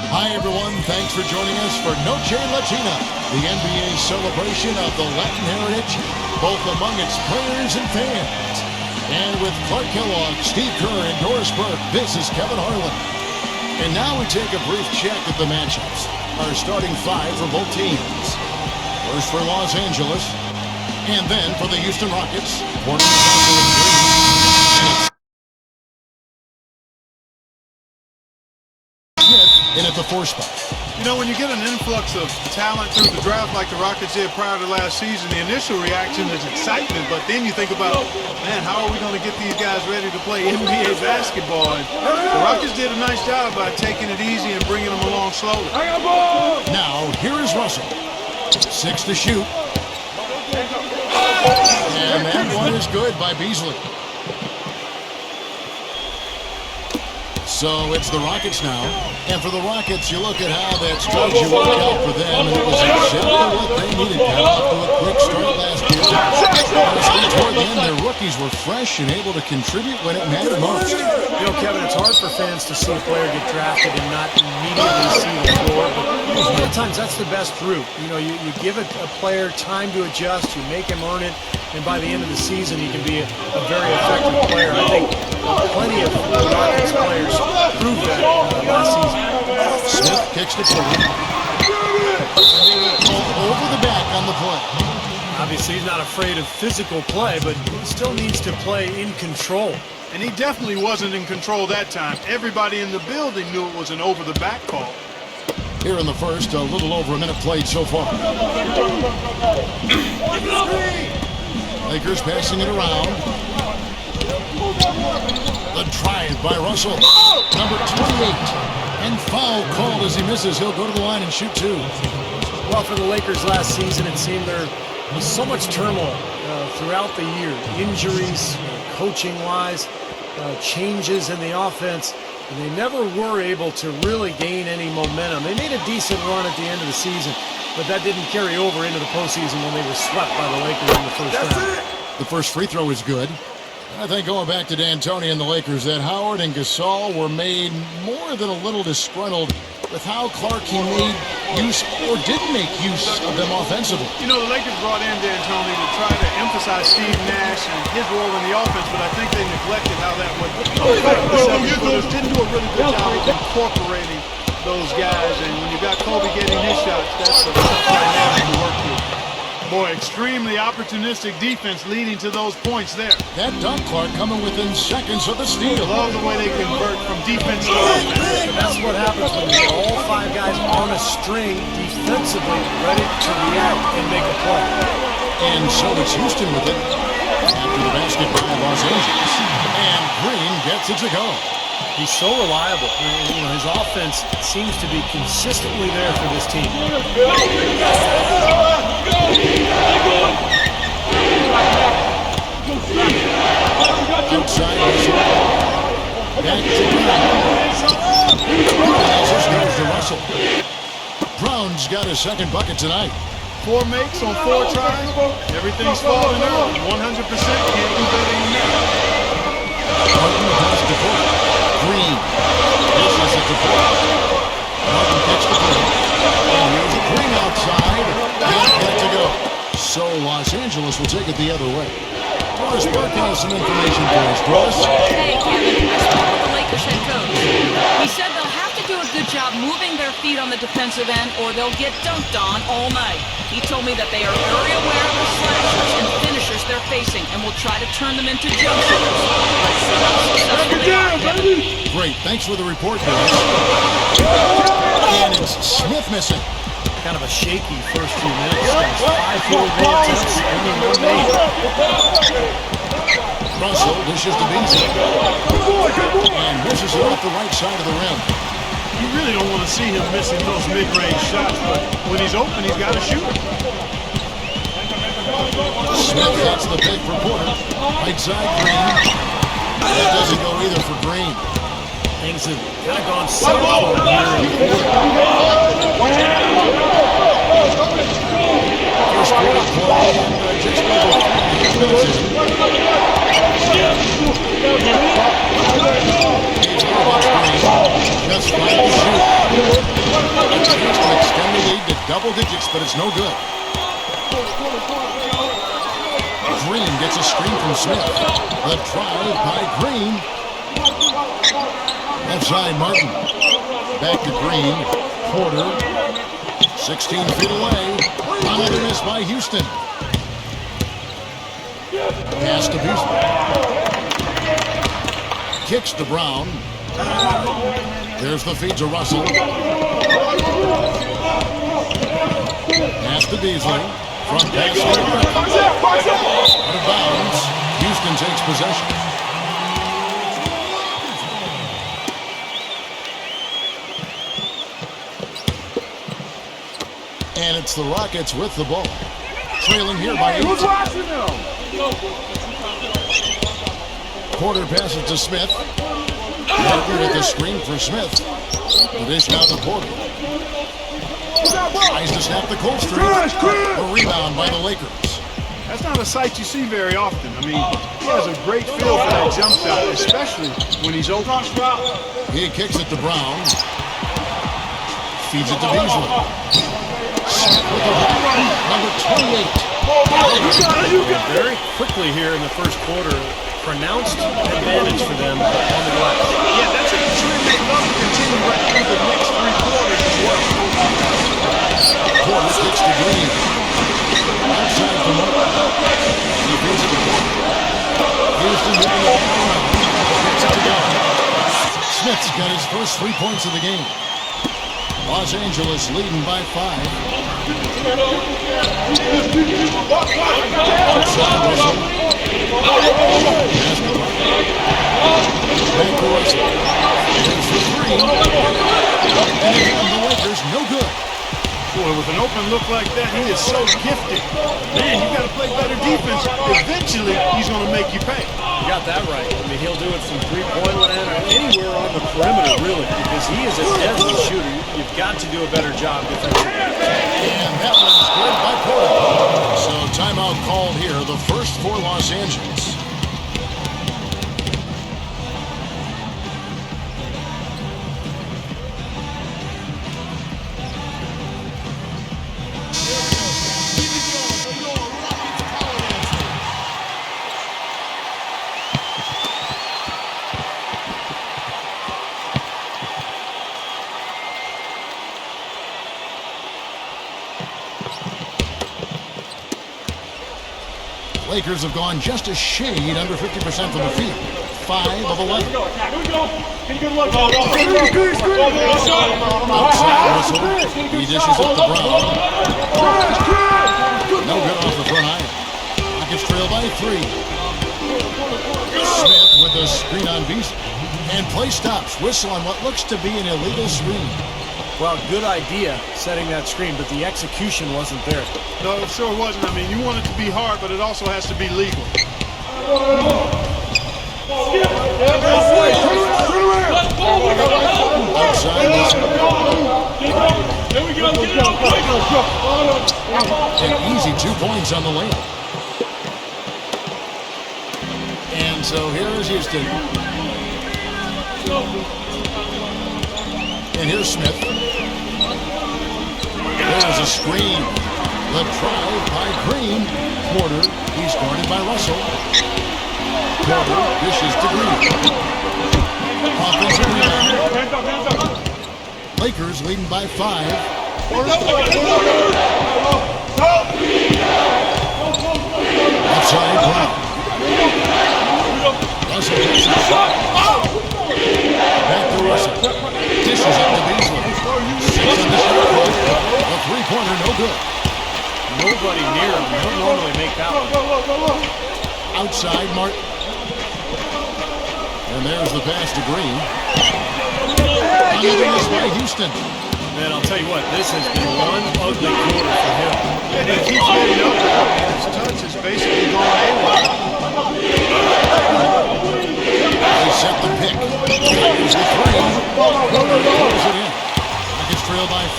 Hi, everyone. Thanks for joining us for Noche Latina, the NBA's celebration of the Latin heritage, both among its players and fans. And with Clark Kellogg, Steve Kerr, and Doris Burke, this is Kevin Harlan. And now we take a brief check at the matchups. Our starting five for both teams. First for Los Angeles, and then for the Houston Rockets, Portland in at the 4 spot. You know, when you get an influx of talent through the draft like the Rockets did prior to last season, the initial reaction is excitement, but then you think about, man, how are we going to get these guys ready to play NBA basketball? And the Rockets did a nice job by taking it easy and bringing them along slowly. Now, here is Russell. 6 to shoot. And that one is good by Beasley. So it's the Rockets now. And for the Rockets, you look at how that strategy worked out for them, and it was exactly what they needed. Got off to a quick start last year. Honestly, toward the end, their rookies were fresh and able to contribute when it mattered most. You know, Kevin, it's hard for fans to see a player get drafted and not immediately see the floor, but a lot of times that's the best route. You know, you give a player time to adjust, you make him earn it, and by the end of the season, he can be a very effective player. I think plenty of Rockets players proved that last season. Smith kicks the play. Over the back on the play. Obviously, he's not afraid of physical play, but he still needs to play in control. And he definitely wasn't in control that time. Everybody in the building knew it was an over-the-back call. Here in the first, a little over a minute played so far. Lakers passing it around. The drive by Russell. Number 28. And foul called as he misses. He'll go to the line and shoot 2. Well, for the Lakers last season, it seemed there was so much turmoil throughout the year. Injuries, coaching-wise, changes in the offense. And they never were able to really gain any momentum. They made a decent run at the end of the season, but that didn't carry over into the postseason when they were swept by the Lakers in the first round. The first free throw is good. I think going back to D'Antoni and the Lakers, that Howard and Gasol were made more than a little disgruntled with how Clark he made use or didn't make use of them offensively. You know, the Lakers brought in D'Antoni to try to emphasize Steve Nash and his role in the offense, but I think they neglected how that would affect the seven-footers. Didn't do a really good job of incorporating those guys, and when you got Kobe getting his shots, that's a tough dynamic to work through. Boy, extremely opportunistic defense leading to those points there. That dunk, Clark, coming within seconds of the steal. Love the way they convert from defense to offense. That's what happens when you get all 5 guys on a string defensively ready to react and make a play. And so it's Houston with it after the basket by Los Angeles. And Green gets it to go. He's so reliable. You know, his offense seems to be consistently there for this team. Outside back to Brown. Goes to Russell. Brown's got his second bucket tonight. 4 makes on 4 tries. Everything's falling early. 100%. Can't do better than that. Martin pass to Ford. Green. Dishes it to Ford. Martin gets the play. And here's a Green outside. Can't get it to go. So Los Angeles will take it the other way. Doris Burke has some information for us. Doris? Hey, Kevin. I spoke with the Lakers head coach. He said they'll have to do a good job moving their feet on the defensive end or they'll get dunked on all night. He told me that they are very aware of the slashers and finishers they're facing and will try to turn them into jump shooters. Let's see how successful they are, Kevin. Great. Thanks for the report, Doris. And it's Smith missing. Kind of a shaky first few minutes. 5 field goal attempts, only 1 made. Russell dishes to Beasley. And misses it off the right side of the rim. You really don't want to see him missing those mid-range shots, but when he's open, he's got to shoot. Smith gets the pick for Porter. Right side, Green. That doesn't go either for Green. Things have kind of gone south for him here. First quarter play, just over 3 minutes in. Just 5 to shoot. double digits, but it's no good. Green gets a screen from Smith. The drive by Green. Left side, Martin. Back to Green. Porter. 16 feet away. Another miss by Houston. Pass to Beasley. Kicks to Brown. There's the feed to Russell. Pass to Beasley. Front pass to out of bounds. Houston takes possession. And it's the Rockets with the ball. Trailing here by 8. Porter passes to Smith. Porter with the screen for Smith. The dish down to Porter. Tries to snap the cold streak. A rebound by the Lakers. That's not a sight you see very often. I mean, he has a great feel for that jump shot, especially when he's open. He kicks it to Brown. Feeds it to Beasley. Number 28. Very quickly here in the first quarter, pronounced advantage for them on the glass. Yeah, that's a trend they love to continue right through the next 3 quarters as well. Porter kicks to Green. Outside from Martin. He feeds it to Porter. Houston moving the ball around. Gets it to Young. Smith's got his first 3 points of the game. Los Angeles leading by 5. Outside Russell. Pass to Russell. Back to Russell. There's the 3. And again, the Lakers no good. Boy, with an open look like that, he is so gifted. Man, you got to play better defense. Eventually, he's going to make you pay. You got that right. I mean, he'll do it from three-point land or anywhere on the perimeter, really, because he is a deadly shooter. You've got to do a better job defensively. And that one's good by Porter. So timeout called here, the first for Los Angeles. Lakers have gone just a shade under 50% from the field. 5 of 11. Outside Russell. He dishes up to Brown. No good off the front iron. Rockets trail by 3. Smith with a screen on Beasley. And play stops. Whistle on what looks to be an illegal screen. Well, good idea setting that screen, but the execution wasn't there. No, it sure wasn't. I mean, you want it to be hard, but it also has to be legal. Outside an easy 2 points on the layup. And so here is Houston. And here's Smith. There's a screen. The drive by Green. Porter. He's guarded by Russell. Porter dishes to Green. Offensive rebound. Lakers leading by 5. Outside Brown. Russell takes a shot. Back to Russell. Dishes up to Beasley. 6 on the shot clock. A three-pointer, no good. Nobody near him. They don't normally make that one. Outside Martin. And there's the pass to Green. Another miss by Houston. Man, I'll tell you what, this has been one ugly quarter for him. And he keeps getting up there. I mean, his touch is basically going AWOL. They set the pick. Here's the 3. Throws it in. Rockets trail by 5.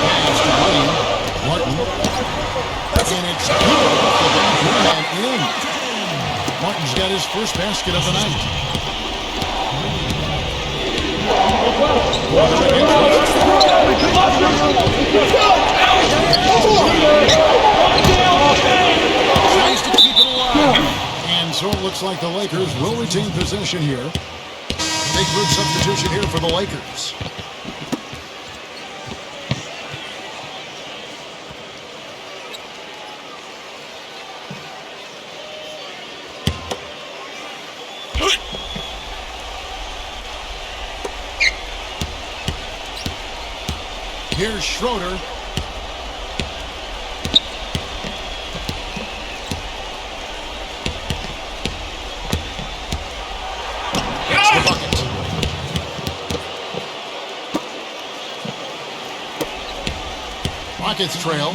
Pass to Green. Martin. And it's good off the back rim and in. Martin's got his first basket of the night. Tries to keep it alive. And so it looks like the Lakers will retain possession here. Big group substitution here for the Lakers. Here's Schroeder. Gets the bucket. Rockets trail.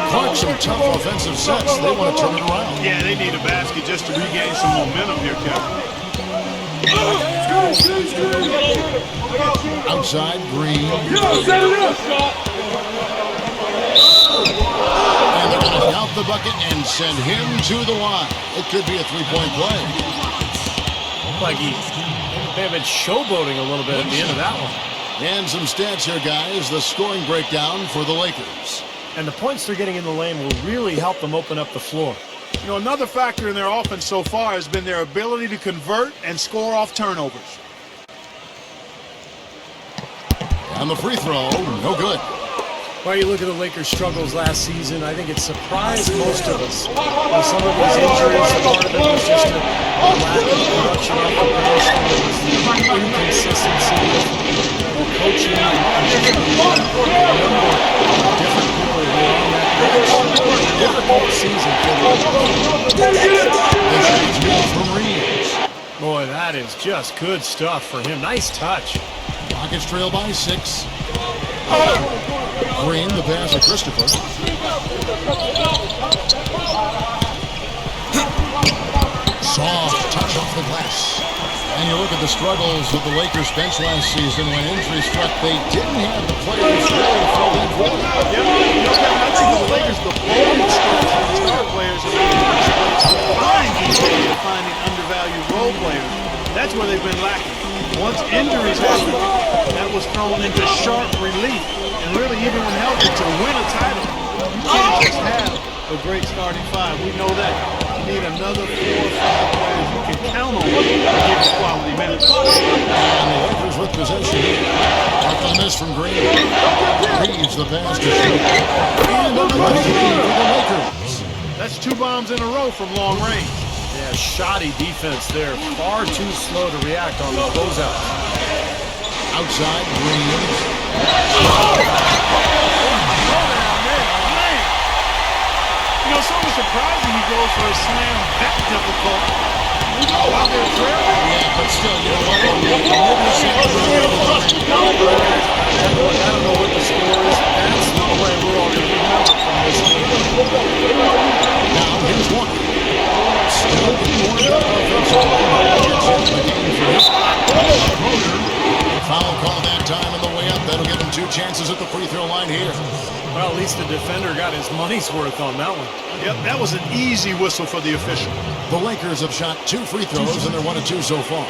Clark, some tough offensive sets. They want to turn it around. Yeah, they need a basket just to regain some momentum here, Kevin. Outside, Green. And they're going to count the bucket and send him to the line. It could be a three-point play. Looked like he may have been showboating a little bit at the end of that one. And some stats here, guys. The scoring breakdown for the Lakers. And the points they're getting in the lane will really help them open up the floor. You know, another factor in their offense so far has been their ability to convert and score off turnovers. And the free throw, no good. Well, you look at the Lakers' struggles last season, I think it surprised most of us. Some of these injuries, part of it was just a lack of production off the bench. There was the inconsistency of the coaching and just the number of different people who were on that bench. Difficult season for them. This is good from Reeves. Boy, that is just good stuff for him. Nice touch. Rockets trail by 6. Green, the pass to Christopher. Soft touch off the glass. And you look at the struggles of the Lakers bench last season when injury struck. They didn't have the players really fill that void. Yeah, I think the Lakers, the bold star players have been finding undervalued role players. That's where they've been lacking. Once injuries happened, that was thrown into sharp relief. And really, even when healthy, to win a title, you can't just have a great starting five. We know that. You need another 4 or 5 players you can count on to give you quality minutes. And the Lakers with possession. Up the miss from Green. Reeves the pass to Schroeder. And another lead for the Lakers. That's 2 bombs in a row from long range. Yeah, shoddy defense there. Far too slow to react on the closeout. Outside, Green. You know, sort of surprising he goes for a slam that difficult. While they're trailing. Yeah, but still, you know what? I don't know what the score is. That's the play we're all going to remember from this game. Now, here's one. Still more than foul call that time on the way up. That'll give him 2 chances at the free throw line here. Well, at least the defender got his money's worth on that one. Yep, that was an easy whistle for the official. The Lakers have shot 2 free throws, and they're 1 of 2 so far.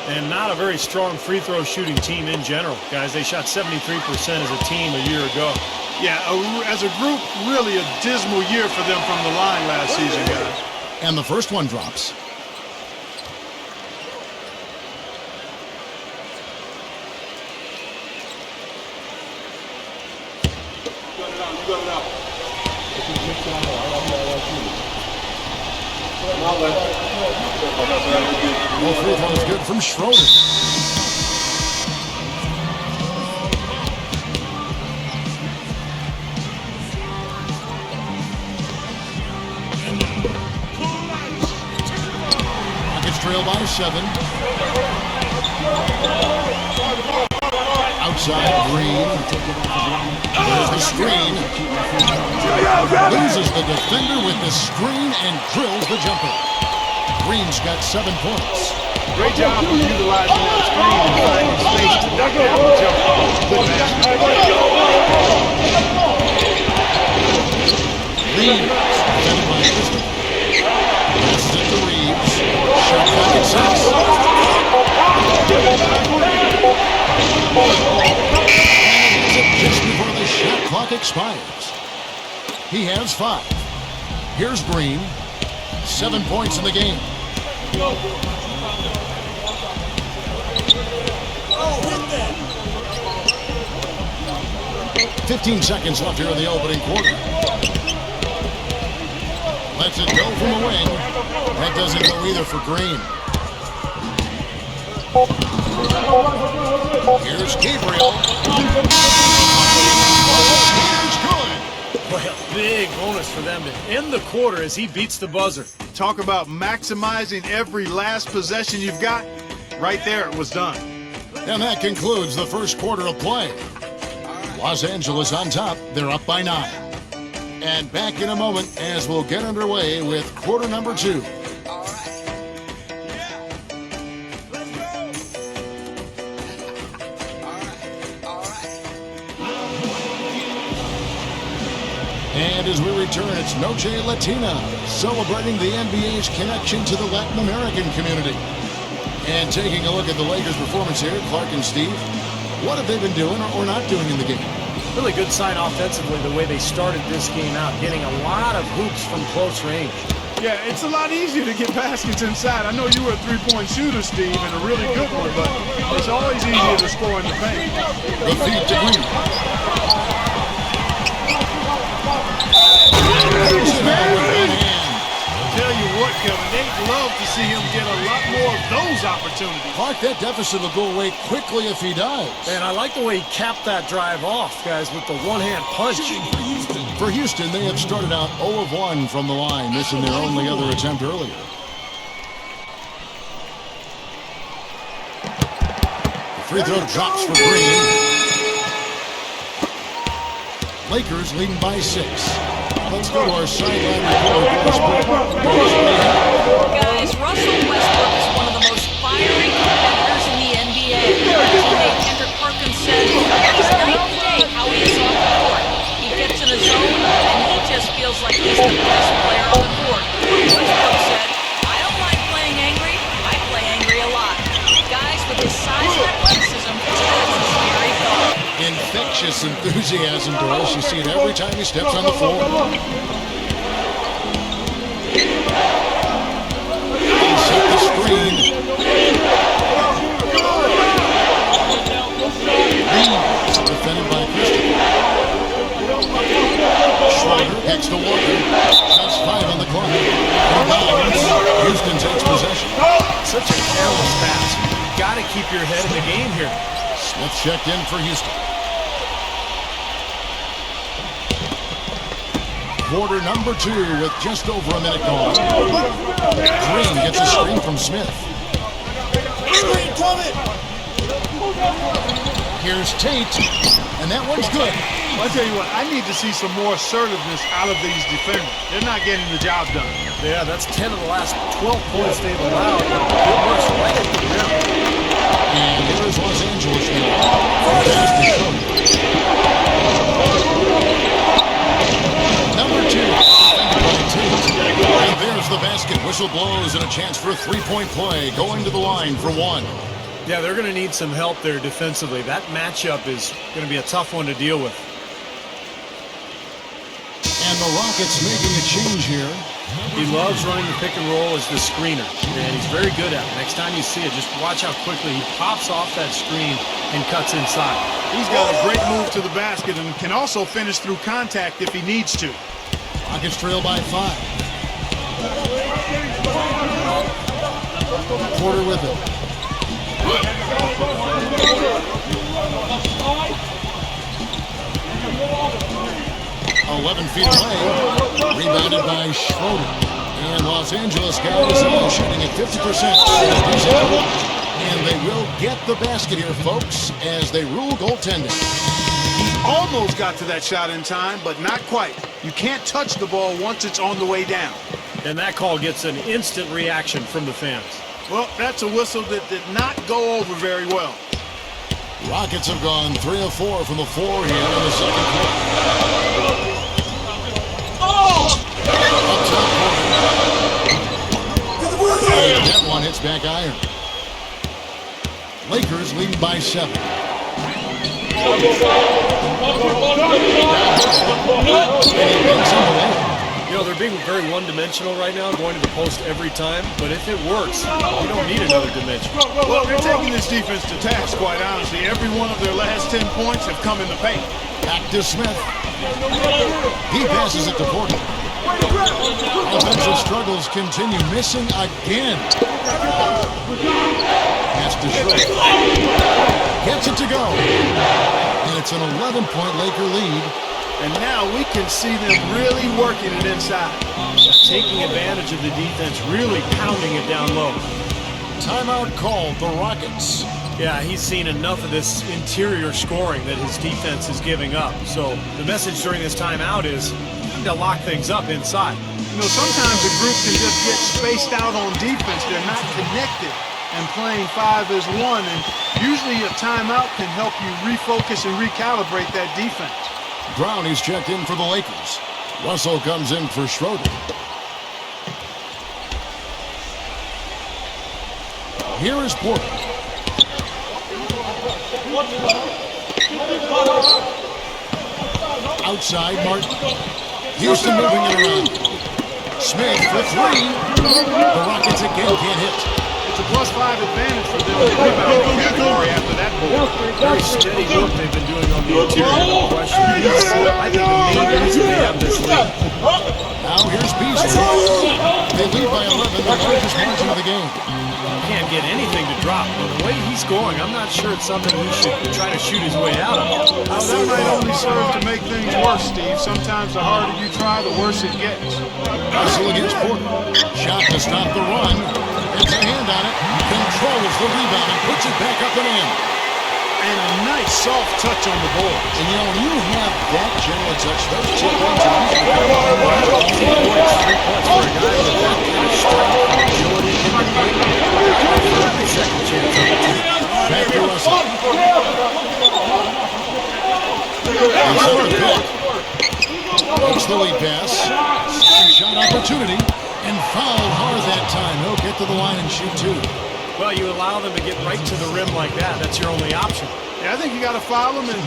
And not a very strong free throw shooting team in general. Guys, they shot 73% as a team a year ago. Yeah, as a group, really a dismal year for them from the line last season, guys. And the first one drops. Well, free throw is good from Schroeder. Rockets trail by 7. Outside, Green. There's the screen. Loses the defender with the screen and drills the jumper. Green's got 7 points. Great job of utilizing that screen and finding space to knock down the jumper. Good basket. Reeves, defended by Christopher. Passes it to Reeves. Shot clock at 6. expires. He has 5. Here's Green. 7 points in the game. 15 seconds left here in the opening quarter. Lets it go from the wing. That doesn't go either for Green. Here's Gabriel. Here's good. Well, big bonus for them to end the quarter as he beats the buzzer. Talk about maximizing every last possession you've got. Right there, it was done. And that concludes the first quarter of play. Los Angeles on top. They're up by 9. And back in a moment as we'll get underway with quarter number 2. And as we return, it's Noche Latina, celebrating the NBA's connection to the Latin American community. And taking a look at the Lakers' performance here, Clark and Steve, what have they been doing or not doing in the game? Really good sign offensively the way they started this game out, getting a lot of hoops from close range. Yeah, it's a lot easier to get baskets inside. I know you were a three-point shooter, Steve, and a really good one, but it's always easier to score in the paint. The feed to Green. Tell you what, Kevin, they'd love to see him get a lot more of those opportunities. Clark, that deficit will go away quickly if he does. And I like the way he capped that drive off, guys, with the one-hand punch. For Houston, they have started out 0 of 1 from the line, missing their only other attempt earlier. The free throw drops for Green. Lakers leading by 6. Let's go to our sideline report. Guys, Russell Westbrook is one of the most fiery competitors in the NBA. Teammate Kendrick Perkins said he's night and day how he is off the court. He gets in a zone and he just feels like he's the best player on the court. Westbrook said, I don't like playing angry, I play angry a lot. Guys, with his size and athleticism, that's a scary thought. Infectious enthusiasm, Doris. You see it every time he steps on the floor. He set the screen. Reeves, defended by Christian. Schroeder kicks to Walker. Just 5 on the clock. Houston takes possession. Such a careless pass. You've got to keep your head in the game here. Smith checked in for Houston. Quarter number 2 with just over a minute gone. Green gets a screen from Smith. Here's Tate, and that one's good. Well, I tell you what, I need to see some more assertiveness out of these defenders. They're not getting the job done. Yeah, that's 10 of the last 12 points they've allowed. It works right at the rim. And there's Los Angeles now. Number 2. And there's the basket. Whistle blows and a chance for a three-point play. Going to the line for 1. Yeah, they're going to need some help there defensively. That matchup is going to be a tough one to deal with. And the Rockets making a change here. He loves running the pick and roll as the screener, and he's very good at it. Next time you see it, just watch how quickly he pops off that screen and cuts inside. He's got a great move to the basket and can also finish through contact if he needs to. Rockets trail by 5. Quarter with it. 11 feet away. Rebounded by Schroeder. And Los Angeles guys shooting at 50%. And they will get the basket here, folks, as they rule goaltending. He almost got to that shot in time, but not quite. You can't touch the ball once it's on the way down. And that call gets an instant reaction from the fans. Well, that's a whistle that did not go over very well. Rockets have gone 3 of 4 from the floor here in the second quarter. And that one hits back iron. Lakers leading by 7. And he brings him away. You know, they're being very one-dimensional right now, going to the post every time. But if it works, you don't need another dimension. Well, they're taking this defense to task, quite honestly. Every one of their last 10 points have come in the paint. Back to Smith. He passes it to Porter. Offensive struggles continue. Missing again. Pass to Schroeder. Gets it to go. And it's an 11-point Laker lead. And now we can see them really working it inside. Taking advantage of the defense, really pounding it down low. Timeout called, the Rockets. Yeah, he's seen enough of this interior scoring that his defense is giving up. So the message during this timeout is time to lock things up inside. You know, sometimes a group can just get spaced out on defense. They're not connected and playing 5 as 1. And usually a timeout can help you refocus and recalibrate that defense. Brown is checked in for the Lakers. Russell comes in for Schroeder. Here is Porter. Outside, Martin. Houston moving it around. Smith for 3. The Rockets again can't hit. It's a +5 advantage for them in the rebounding category after that goal. Very steady work they've been doing on the interior. No question. I think the main reason they have this lead. Now here's Beasley. They lead by 11, the largest margin of the game. Can't get anything to drop. But the way he's going, I'm not sure it's something he should try to shoot his way out of. Well, that might only serve to make things worse, Steve. Sometimes the harder you try, the worse it gets. Russell against Porter. Shot to stop the run. Gets a hand on it. Controls the rebound and puts it back up and in. And a nice soft touch on the board. And you know, when you have that general touch, those chip points are usually back to Russell. He's up the pick. Looks the lead pass. Shot opportunity. And fouled hard that time. He'll get to the line and shoot 2. Well, you allow them to get right to the rim like that. That's your only option. Yeah, I think you got to foul them, and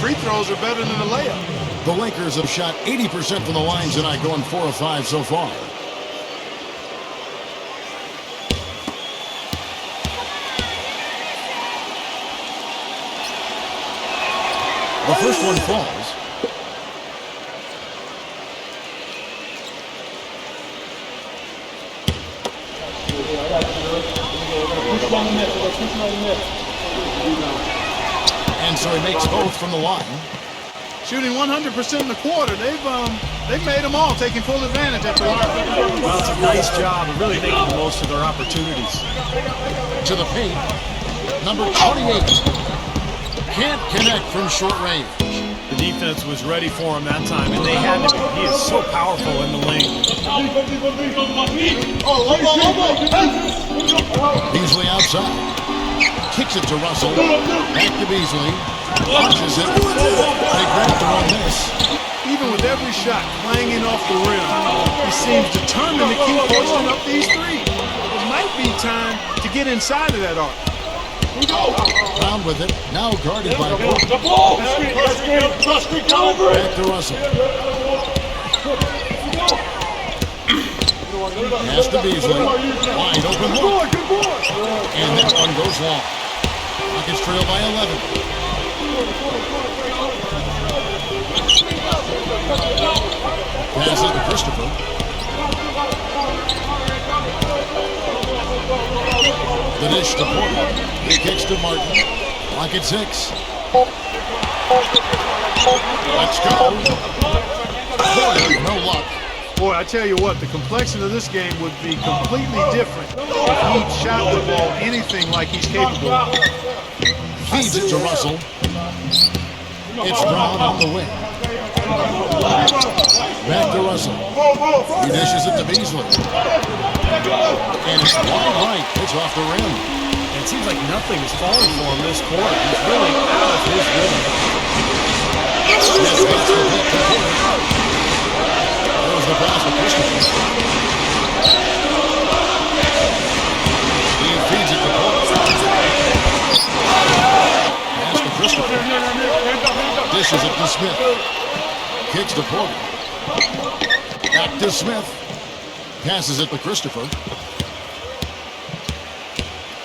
free throws are better than a layup. The Lakers have shot 80% from the line tonight, going 4 of 5 so far. The first one falls. And so he makes both from the line. Shooting 100% in the quarter. They've made them all, taking full advantage at the line. Well, it's a nice job of really making the most of their opportunities. To the paint, number 28. Can't connect from short range. The defense was ready for him that time, and they had to be. He is so powerful in the lane. Beasley outside. Kicks it to Russell. Back to Beasley. Launches it. They grab the on this. Even with every shot clanging off the rim, he seems determined to keep posting up these threes. It might be time to get inside of that arc. Brown with it. Now guarded by Porter. Back to Russell. Pass to Beasley. Wide open look. And that one goes long. Rockets trail by 11. Passes to Christopher. The dish to Porter. He kicks to Martin. Rocket 6. Let's go. Porter, no luck. Boy, I tell you what, the complexion of this game would be completely different if he shot the ball anything like he's capable of. Feeds it to Russell. It's Brown on the wing. Back to Russell. He dishes it to Beasley. And it's wide right. It's off the rim. It seems like nothing is falling for him this quarter. He's really out of his rhythm. Yes, that's the hit to Porter. There's the pass to Christopher. He feeds it to Porter. Pass to Christopher. Dishes it to Smith. Kicks to Porter. Back to Smith. Passes it to Christopher.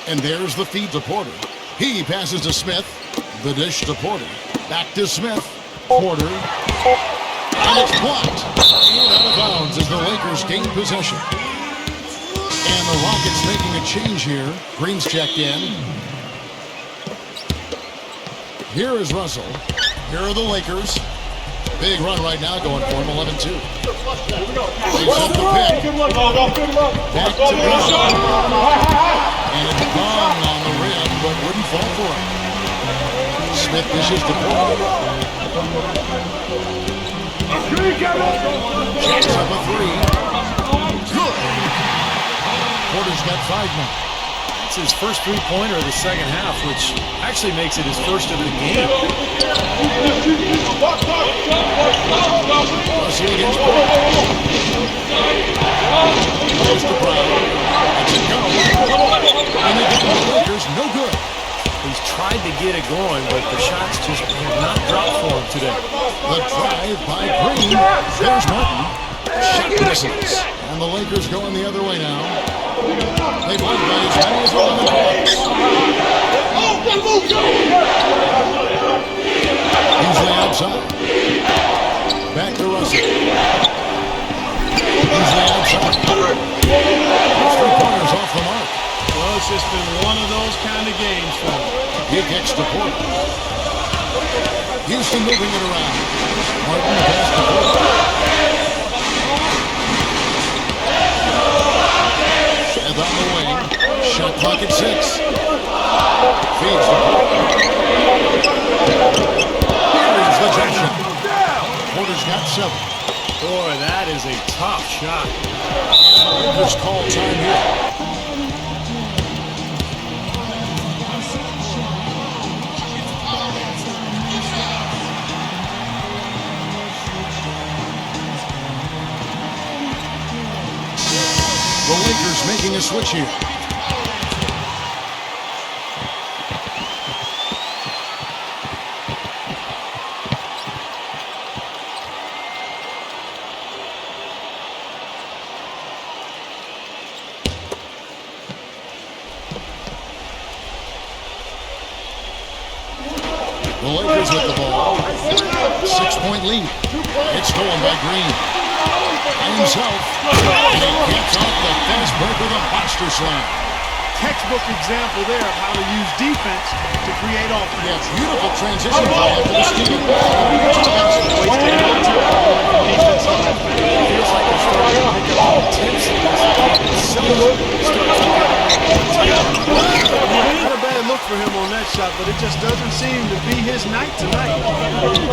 And there's the feed to Porter. He passes to Smith. The dish to Porter. Back to Smith. Porter. And it's blocked. And out of bounds as the Lakers gain possession. And the Rockets making a change here. Green's checked in. Here is Russell. Here are the Lakers. Big run right now going for him, 11-2. They set the pick. Back to Brown. And Gong on the rim, but wouldn't fall for him. Smith dishes to Porter. Jacks up a three. Good. Porter's got 5 now. It's his first three-pointer of the second half, which actually makes it his first of the game. Russell against Porter. Goes to Brown. Lets it go. And again, the Lakers, no good. He's tried to get it going, but the shots just have not dropped for him today. The drive by Green. There's Martin. Shot misses. And the Lakers going the other way now. They've won by as many as 11 points. Usually outside. Back to Russell. Usually outside. 3 pointers off the mark. Well, it's just been one of those kind of games for him. He kicks to Porter. Houston moving it around. Martin pass to Porter. Smith on the wing. Shot clock at 6. Feeds the Porter. Here is the jump shot. Porter's got 7. Boy, that is a tough shot. Lakers call time here. The Lakers making a switch here. The Lakers with the ball. 6-point lead. It's stolen by Green. And himself. And he gets off the fast break with a monster slam. Textbook example there of how to use defense to create offense. Yeah, beautiful transition play after the steal. Wasting no time from defense on that play. It feels like they're starting to pick up intensity as the game itself starts to get Not a bad look for him on that shot, but it just doesn't seem to be his night tonight.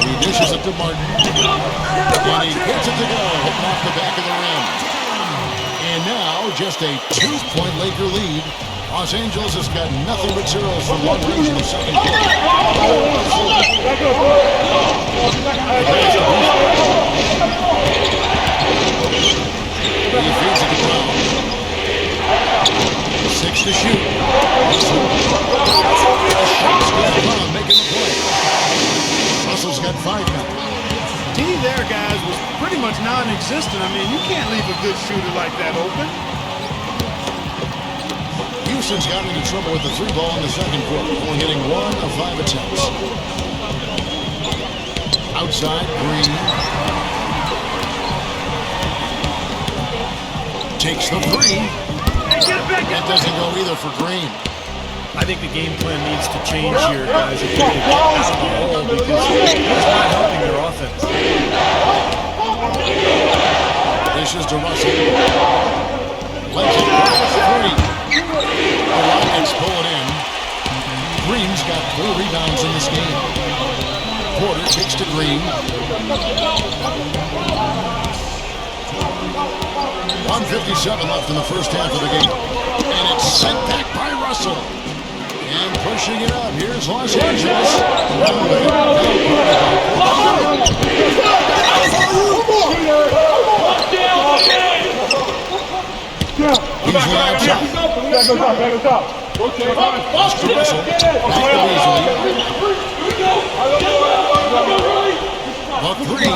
He dishes it to Martin. And he hits it to go, hitting off the back of the rim. And now, just a 2-point Laker lead. Los Angeles has got nothing but zeros from long range in the second quarter. He feeds it to Brown. 6 to shoot. The shot's good. Brown making the play. Russell's got 5 now. D there, guys, was pretty much non-existent. I mean, you can't leave a good shooter like that open. Houston's got into trouble with the 3-ball in the second quarter, only hitting 1 of 5 attempts. Outside, Green. Takes the 3. That doesn't go either for Green. I think the game plan needs to change here, guys, if they're going to get out of the hole, because it's not helping their offense. Dishes to Russell. Lets it go for 3. The Rockets pull it in. Green's got 4 rebounds in this game. Porter kicks to Green. 1:57 left in the first half of the game. And it's sent back by Russell. And pushing it up. Here's Los Angeles. Usually outside. Pass to Russell. Back to Beasley. The 3.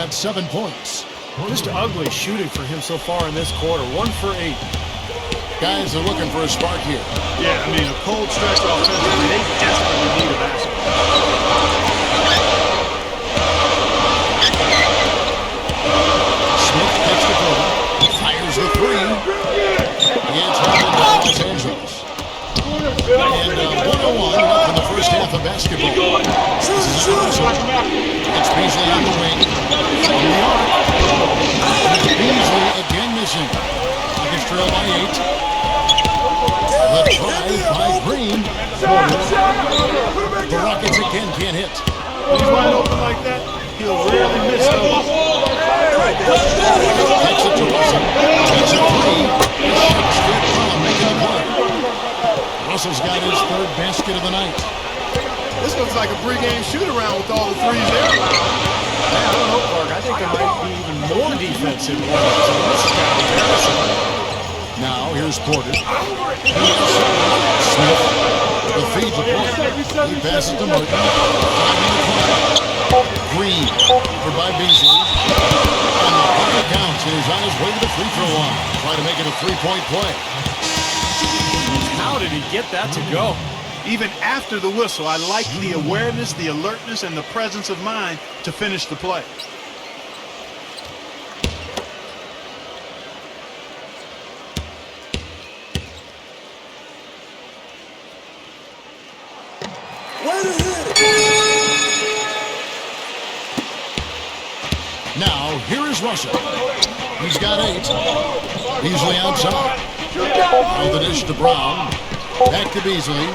got 7 points. Just ugly shooting for him so far in this quarter. 1 for 8. Guys are looking for a spark here. Yeah, I mean, a cold stretch offensively. They desperately need a basket. Smith gets the ball. Fires the three. It's held by Los Angeles. And 101 left in the first half of basketball. This is Russell. It's Beasley on the wing. From the arc. Beasley again missing. Rockets trail by 8. The drive by Green. The Rockets again can't hit. When he's wide open like that, he'll rarely miss those. Takes it to Russell. Takes a three. Shakes good from making a play. Russell's got his 3rd basket of the night. This looks like a pregame shoot-around with all the threes there. I don't know, Clark. I think there might be even more defense in one. So this is kind of embarrassing. Now, here's Porter. Smith. The feed to Porter. He passes to Martin. Green. Over by Beasley. And the bucket counts. And he's on his way to the free throw line. Try to make it a 3-point play. How did he get that to go? Even after the whistle, I like the awareness, the alertness, and the presence of mind to finish the play. Now, here is Russell. He's got 8. Beasley outside. Now the dish to Brown. Back to Beasley.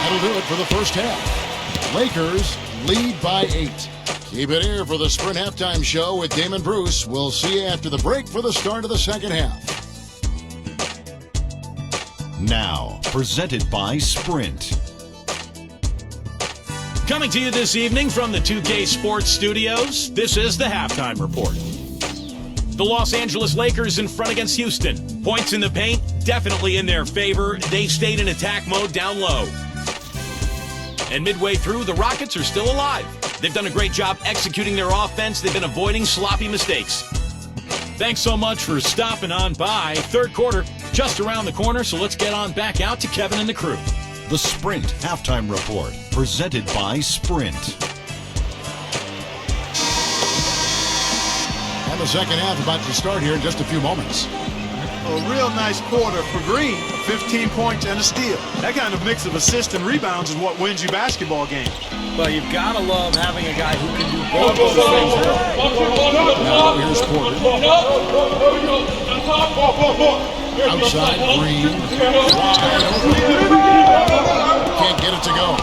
That'll do it for the first half. Lakers lead by 8. Keep it here for the Sprint Halftime Show with Damon Bruce. We'll see you after the break for the start of the second half. Now, presented by Sprint. Coming to you this evening from the 2K Sports Studios, this is the Halftime Report. The Los Angeles Lakers in front against Houston. Points in the paint, definitely in their favor. They stayed in attack mode down low. And midway through, the Rockets are still alive. They've done a great job executing their offense. They've been avoiding sloppy mistakes. Thanks so much for stopping on by. 3rd quarter, just around the corner, so let's get on back out to Kevin and the crew. The Sprint Halftime Report, presented by Sprint. And the second half about to start here in just a few moments. A real nice quarter for Green. 15 points and a steal. That kind of mix of assists and rebounds is what wins you basketball games. Well, you've got to love having a guy who can do both those things well. Now here's Porter. Outside, Green. Can't get it to go.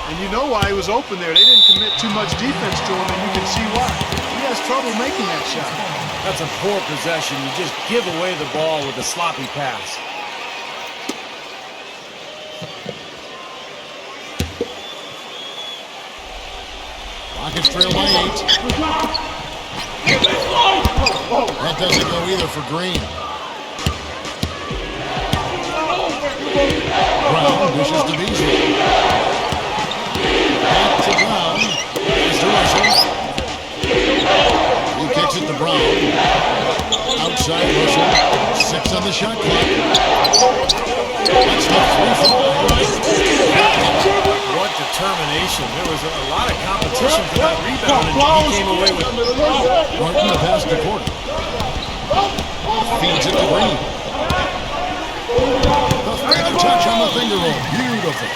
And you know why he was open there. They didn't commit too much defense to him, and you can see why. He has trouble making that shot. That's a poor possession. You just give away the ball with a sloppy pass. Rockets trail by 8. That doesn't go either for Green. Brown dishes to Beasley. Back to Brown. Here's to Russell. He kicks it to Brown. Outside Russell. 6 on the shot clock. That's the free throw. What determination. There was a lot of competition for that rebound, and he came away with it. Martin the pass to Porter. Feeds it to Green. The feather touch on the finger roll. Beautiful.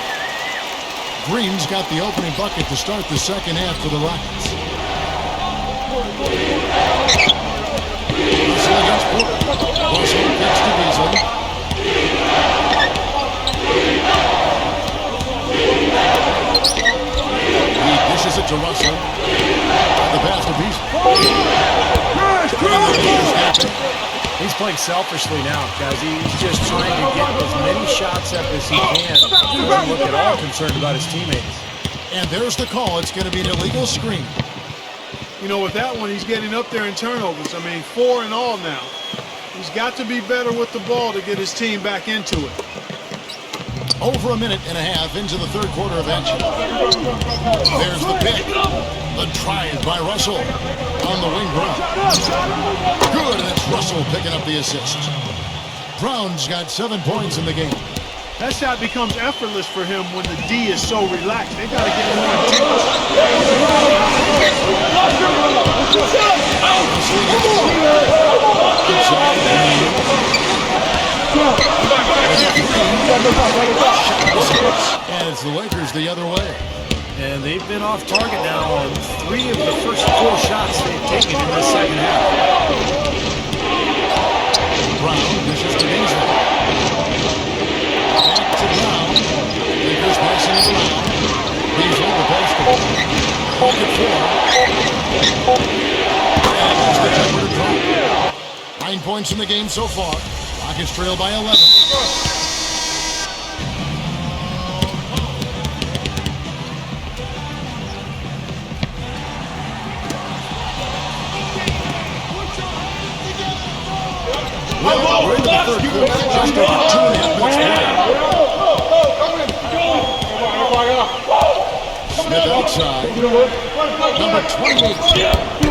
Green's got the opening bucket to start the second half for the Rockets. Russell against Porter. Russell gets to Beasley. He dishes it to Russell. The pass to Beasley. He's playing selfishly now, guys. He's just trying to get as many shots up as he can. He doesn't look at all concerned about his teammates. And there's the call. It's going to be an illegal screen. You know, with that one, he's getting up there in turnovers. I mean, 4 in all now. He's got to be better with the ball to get his team back into it. Over a minute and a half into the third quarter of action. There's the pick. The drive by Russell on the wing Brown. Good, and it's Russell picking up the assist. Brown's got 7 points in the game. That shot becomes effortless for him when the D is so relaxed. They got to get more intense. And it's the Lakers the other way. And they've been off target now on 3 of the first 4 shots they've taken in this second half. Brown dishes to Beasley. Back to Brown. Lakers passing it around. Beasley the post. Pocket 4. And there's the jumper to drop. 9 points in the game so far. Rockets trail by 11. Well, we're in the third quarter. Just over 2.5 minutes played. Smith outside. Number 28.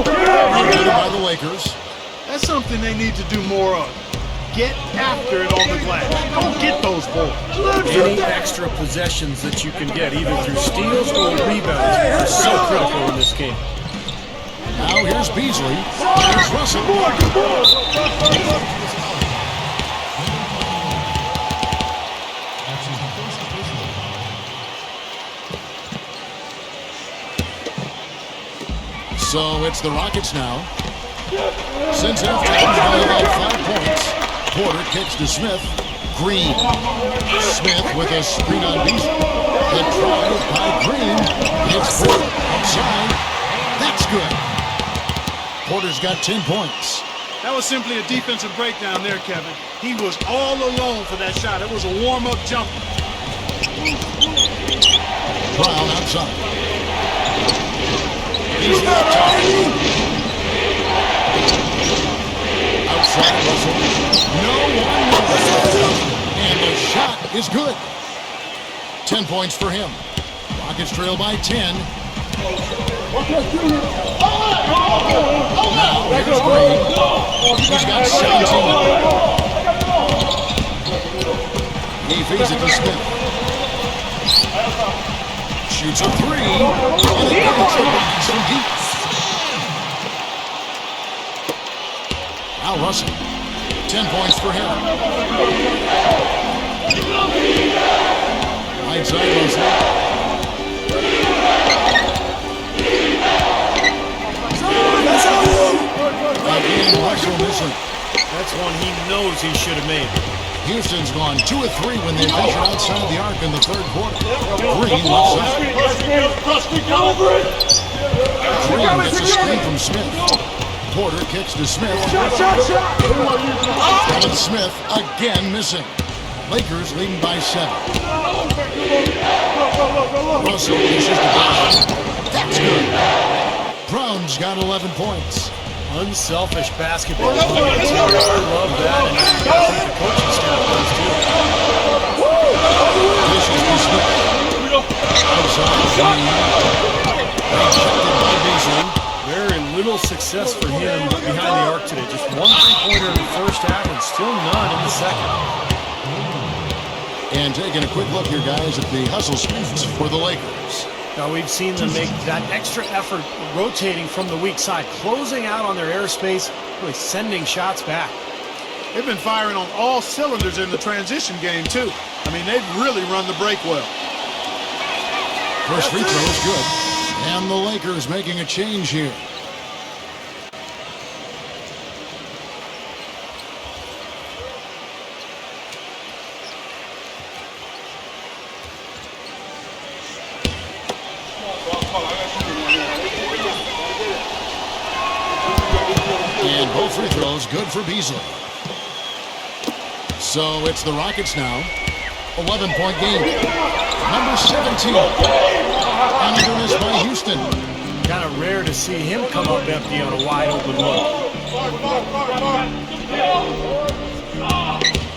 Rebounded by the Lakers. That's something they need to do more of. Get after it on the glass. Don't get those balls. Any extra possessions that you can get, either through steals or rebounds, are so critical in this game. Now here's Beasley. Here's Russell. So it's the Rockets now. Since halftime, by about 5 points. Porter kicks to Smith. Green. Smith with a screen on Beasley. The drive by Green. It's Porter outside. That's good. Porter's got 10 points. That was simply a defensive breakdown there, Kevin. He was all alone for that shot. It was a warm-up jump. Brown outside. He's not tired. Outside Russell. No one knows. And the shot is good. 10 points for him. Rockets trail by 10. Now here's Green. He's got 17. He feeds it to Smith. Shoots a 3. And it gets the box from deep. Now Russell. 10 points for him. Right side Russell. Again, Russell missing. That's one he knows he should have made. Houston's gone 2 of 3 when they venture outside the arc in the third quarter. Green left side. Green gets a screen from Smith. Porter kicks to Smith. And Smith again missing. Lakers leading by 7. Russell dishes to Brown. That's good. Brown's got 11 points. Unselfish basketball. I love that, and I think the coaching staff does too. Dishes to Smith. Outside Green. Rejected by Beasley. Very little success for him behind the arc today. Just 1 3-pointer in the first half and still none in the second. And taking a quick look here, guys, at the hustle speeds for the Lakers. Now we've seen them make that extra effort rotating from the weak side, closing out on their airspace, really sending shots back. They've been firing on all cylinders in the transition game, too. I mean, they've really run the break well. First free throw is good. And the Lakers making a change here. And both free throws good for Beasley. So it's the Rockets now. 11-point game. Number 17. Another miss by Houston. Kind of rare to see him come up empty on a wide open look.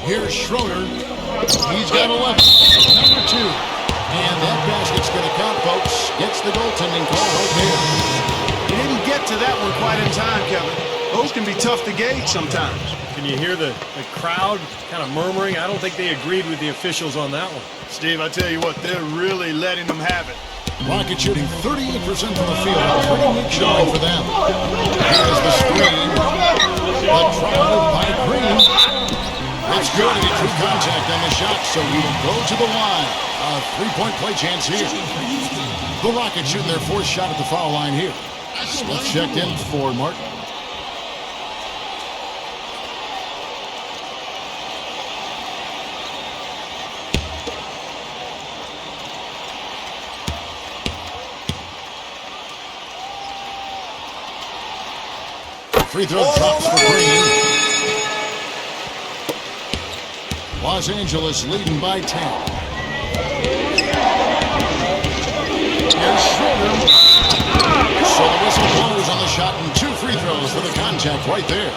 Here's Schroeder. He's got 11. Number 2. And that basket's going to count, folks. Gets the goaltending call right there. He didn't get to that one quite in time, Kevin. Those can be tough to gauge sometimes. Can you hear the crowd kind of murmuring? I don't think they agreed with the officials on that one. Steve, I tell you what, they're really letting them have it. Rocket shooting 38% from the field. A pretty weak showing for them. Here's the screen. The trial by Green. It's good to get true contact on the shot, so we will go to the line. A three-point play chance here. The Rockets shooting their fourth shot at the foul line here. Smith checked in for Martin. Free throw drops for Green. Los Angeles leading by 10. Here's Schroeder. So the whistle blows on the shot and 2 free throws for the contact right there.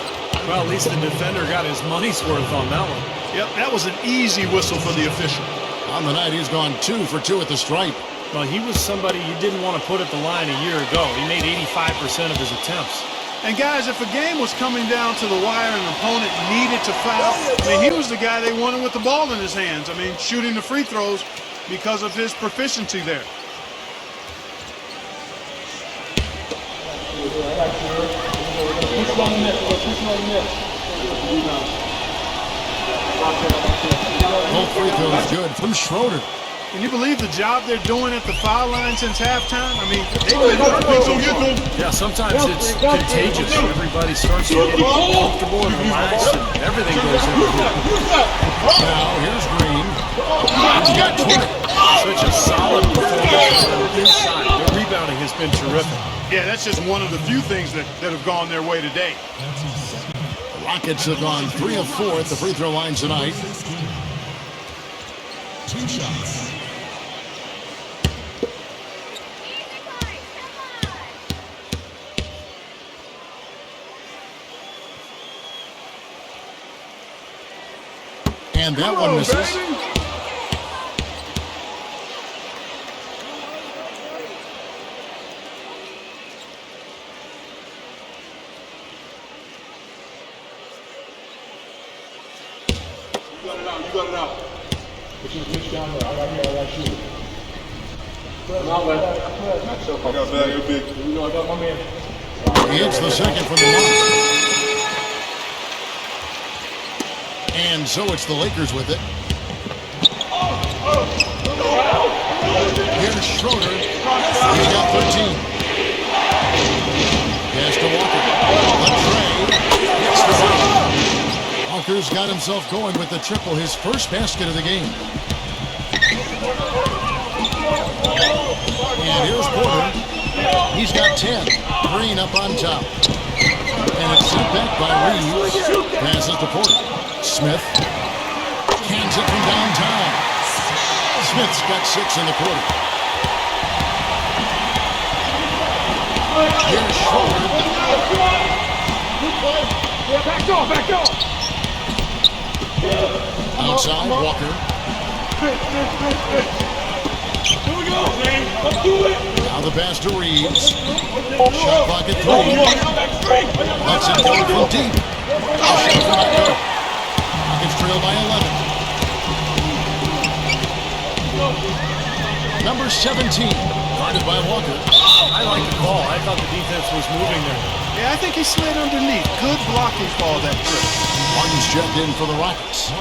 Well, at least the defender got his money's worth on that one. Yep, that was an easy whistle for the official. On the night, he's gone 2 for 2 at the stripe. Well, he was somebody you didn't want to put at the line a year ago. He made 85% of his attempts. And guys, if a game was coming down to the wire and an opponent needed to foul, I mean, he was the guy they wanted with the ball in his hands. I mean, shooting the free throws because of his proficiency there. Both free throws good from Schroeder. Can you believe the job they're doing at the foul line since halftime? I mean, they've been working so good. Yeah, sometimes it's contagious. Everybody starts to get comfortable and relaxed, and everything goes over here. Now, here's Green. He's got 20. Such a solid performance on the inside. The rebounding has been terrific. Yeah, that's just one of the few things that have gone their way today. The Rockets have gone 3 of 4 at the free throw line tonight. 2 shots. And that one misses. You got it out. Put your pitch down there. I got here, I got you. I got bad, you're big. You know, I got my man. He hits the second from the line. And so it's the Lakers with it. Here's Schroeder. He's got 13. Pass to Walker. The tray. Hits the foul. Walker's got himself going with the triple, his first basket of the game. And here's Porter. He's got 10. Green up on top. And it's sent back by Reeves. Passes to Porter. Smith cans it from downtown. Smith's got 6 in the quarter. Here's Schroeder. Back off. Outside, Walker. Here we go, man. Let's do it. Now the pass to Reeves. Shot clock at 3. That's it going from deep. Shot from that good. Rockets trail by 11. Number 17, guarded by Walker. I like the call. I thought the defense was moving there. Yeah, I think he slid underneath. Good blocking call that trip. Martin's checked in for the Rockets.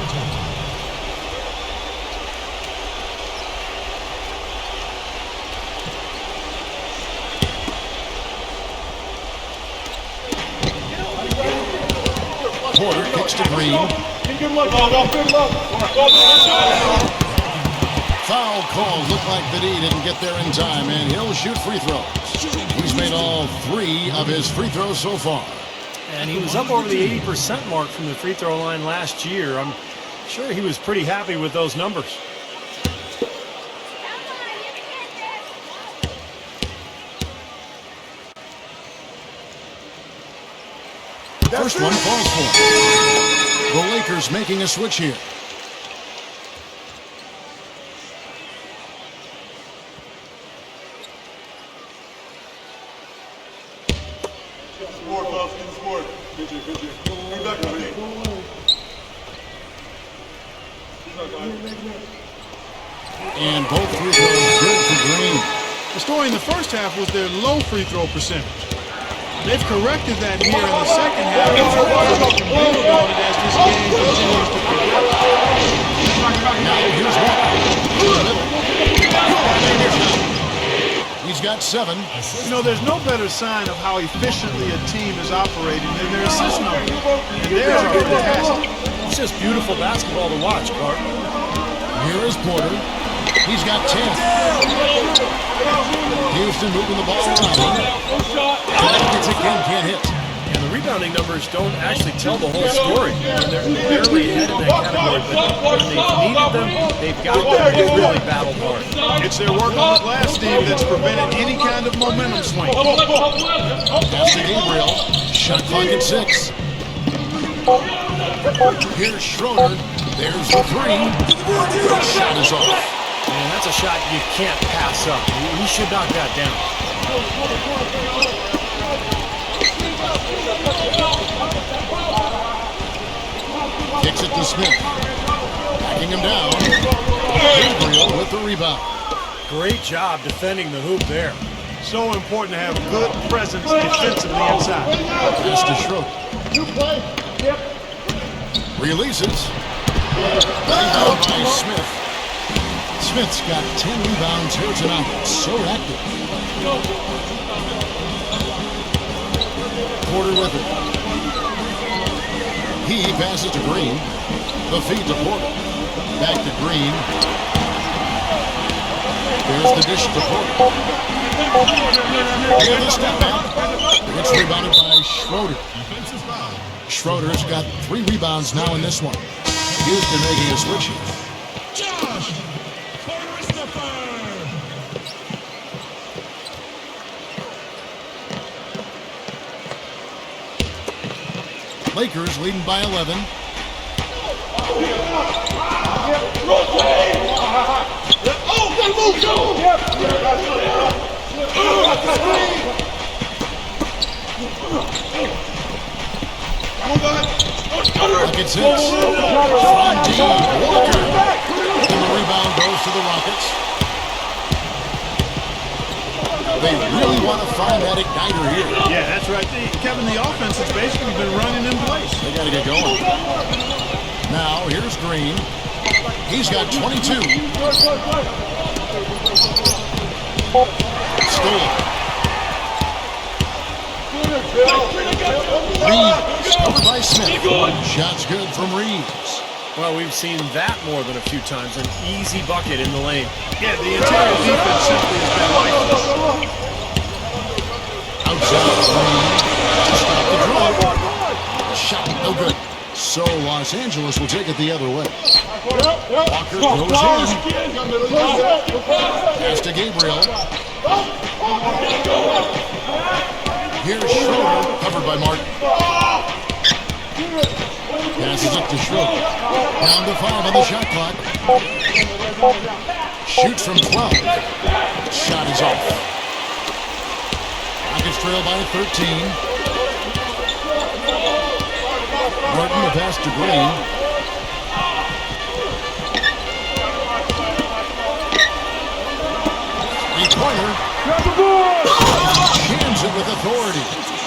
Porter kicks to Green. Good luck, good luck. Foul call. Looked like that he didn't get there in time, and he'll shoot free throws. He's made all 3 of his free throws so far. And he was up over the 80% mark from the free throw line last year. I'm sure he was pretty happy with those numbers. First one falls for him. The Lakers making a switch here. And both free throws good for Green. The story in the first half was their low free throw percentage. They've corrected that here in the second half. And hopefully they can build on it as this game continues to progress. Now here's Walker. He's got 7. You know, there's no better sign of how efficiently a team is operating than their assist numbers. And theirs are fantastic. It's just beautiful basketball to watch, Clark. Here is Porter. He's got 10. Houston moving the ball around. Gets again, can't hit. And the rebounding numbers don't actually tell the whole story. They're barely ahead in that category, but when they've needed them, they've got them. They've really battled hard. It's their work on the glass, Steve, that's prevented any kind of momentum swing. Pass to Gabriel. Shot clock at 6. Here's Schroeder. There's the 3. Shot is off. Man, that's a shot you can't pass up. He should knock that down. Kicks it to Smith. Backing him down. Gabriel with the rebound. Great job defending the hoop there. So important to have good presence defensively inside. Pass to Schroeder. Releases. Rebound by Smith. Smith's got 10 rebounds here tonight. So active. Porter with it. He passes to Green. The feed to Porter. Back to Green. There's the dish to Porter. Here's the step back. It's rebounded by Schroeder. Schroeder's got 3 rebounds now in this one. Houston making a switch here. Lakers leading by 11. Look at 6. From D. Walker. And the rebound goes to the Rockets. They really want to find that igniter here. Yeah, that's right. Kevin, the offense has basically been running in place. They got to get going. Now, here's Green. He's got 22. Stolen. Reeves, covered by Smith. Shot's good from Reeves. Well, we've seen that more than a few times. An easy bucket in the lane. Yeah, the entire defense simply has been lifeless. Outside Green. Stop the draw. Shot no good. So Los Angeles will take it the other way. Walker goes in. Pass to Gabriel. Here's Schroeder, covered by Martin. Passes it to Schroeder. Down to 5 on the shot clock. Shoots from 12. Shot is off. Rockets trail by 13. Martin the pass to Green. Three-pointer. Jams it with authority.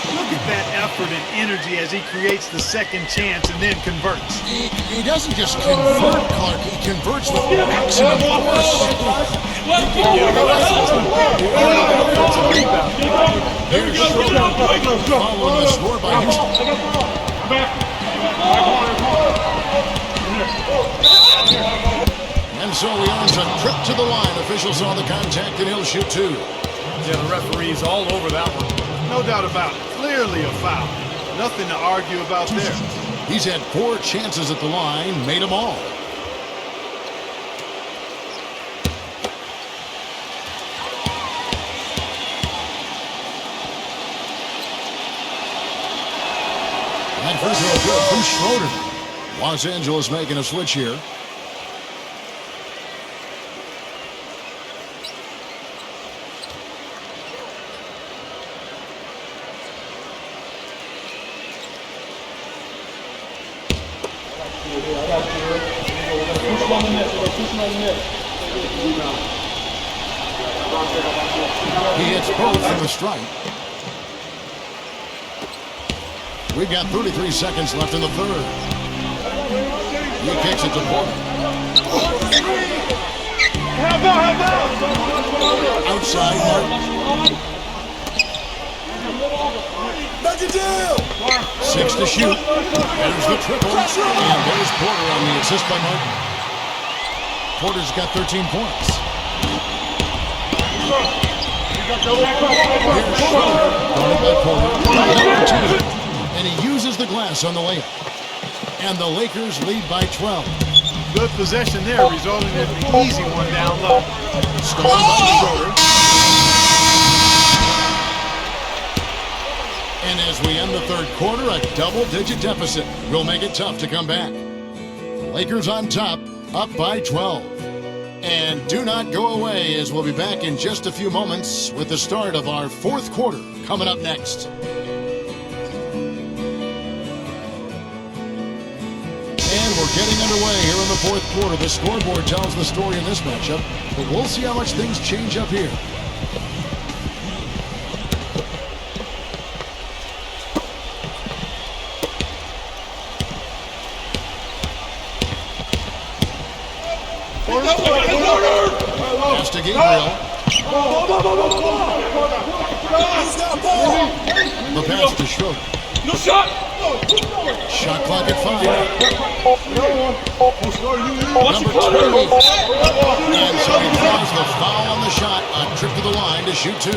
Look at that effort and energy as he creates the second chance and then converts. He doesn't just convert, Clark. He converts with maximum force. Here's Schroeder following the score by Houston. And so he earns a trip to the line. Officials saw the contact and he'll shoot 2. Yeah, the referee's all over that one. No doubt about it. Clearly a foul. Nothing to argue about there. He's had 4 chances at the line, made them all. That free throw good from Schroeder. Los Angeles making a switch here. He hits both from the strike. We've got 33 seconds left in the third. He kicks it to Porter. Outside Martin. Back it down. 6 to shoot. There's the triple. And there's Porter on the assist by Martin. Porter's got 13 points. Here's Schroeder, guarded by Porter. Number 2. And he uses the glass on the layup. And the Lakers lead by 12. Good possession there, resulting in an easy one down low. Stolen by Schroeder. And as we end the third quarter, a double-digit deficit will make it tough to come back. Lakers on top, up by 12. And do not go away, as we'll be back in just a few moments with the start of our fourth quarter coming up next. And we're getting underway here in the fourth quarter. The scoreboard tells the story in this matchup, but we'll see how much things change up here. Pass to Gabriel. The pass to Schroeder. No shot! Shot clock at 5. Number 28. And so he draws the foul on the shot. A trip to the line to shoot 2.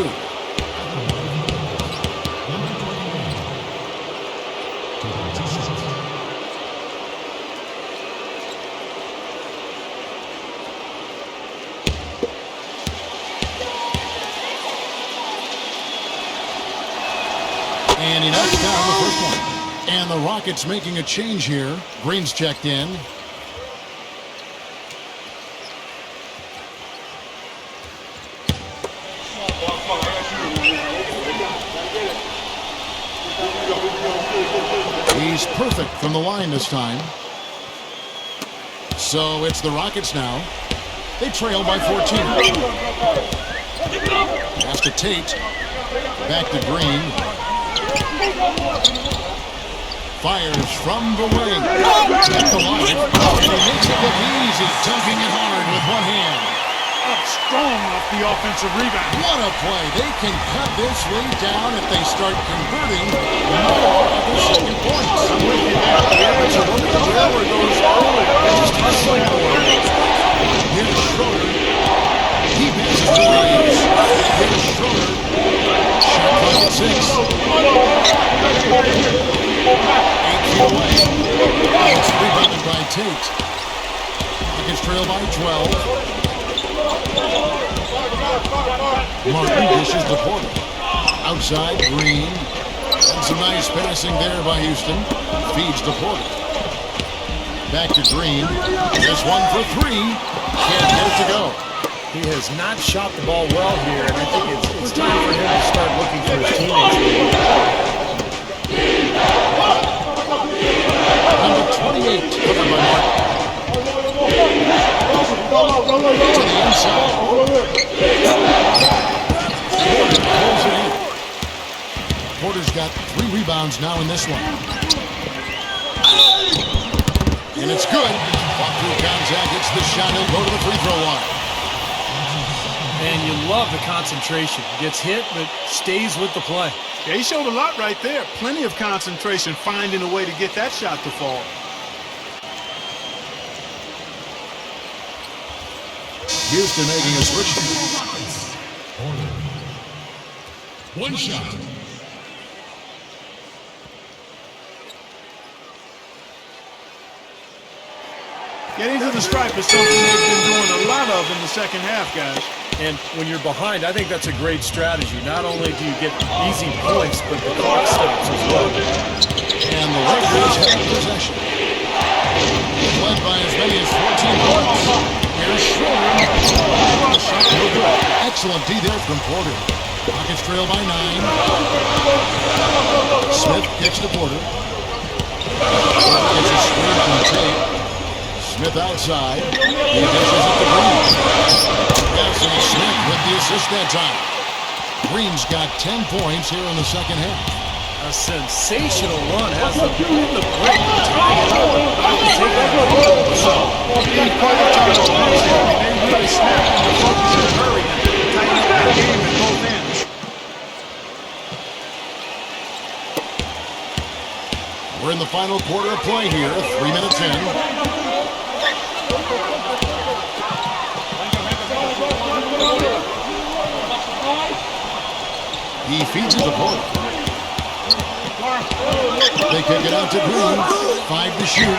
And he knocks down the first one. And the Rockets making a change here. Green's checked in. He's perfect from the line this time. So it's the Rockets now. They trail by 14. Pass to Tate. Back to Green. Fires from the wing. At the line. And he makes it look easy, dunking it hard with one hand. Strong off the offensive rebound. What a play. They can cut this lead down if they start converting more of the second points. I'm with you there. The average of where goes early. Just hustling for it. Here's Schroeder. He passes to Williams. Here's Schroeder. Shot clock at 6. 8 feet away. It's rebounded by Tate. Rockets trail by 12. Martin dishes to Porter. Outside, Green. And some nice passing there by Houston. Feeds to Porter. Back to Green. Just one for 3. Can't get it to go. He has not shot the ball well here, and I think it's time for him to start looking for his teammates. Number 28, covered by Martin. To the inside. Porter pulls it in. Porter's got 3 rebounds now in this one. And it's good. Walk through contact, hits the shot, he'll go to the free throw line. And you love the concentration. Gets hit, but stays with the play. Yeah, he showed a lot right there. Plenty of concentration, finding a way to get that shot to fall. Houston making a switch. One shot. Getting to the stripe is something they've been doing a lot of in the second half, guys. And when you're behind, I think that's a great strategy. Not only do you get easy points, but the clock stops as well. And the Lakers have possession. led by as many as 14 points. Here's Schroeder. The shot no good. Excellent D there from Porter. Rockets trail by 9. Smith kicks to Porter. Gets a screen from Tate. Smith outside. He dishes it to Green. Yes, and Smith with the assist that time. Green's got 10 points here in the second half. A sensational run has them in the break, tying it up. Quite a time to lose here. I mean, they really snapped into focus in a hurry and tightened up that game at both ends. We're in the final quarter of play here, 3 minutes in. He feeds it to Porter. They kick it out to Green. 5 to shoot.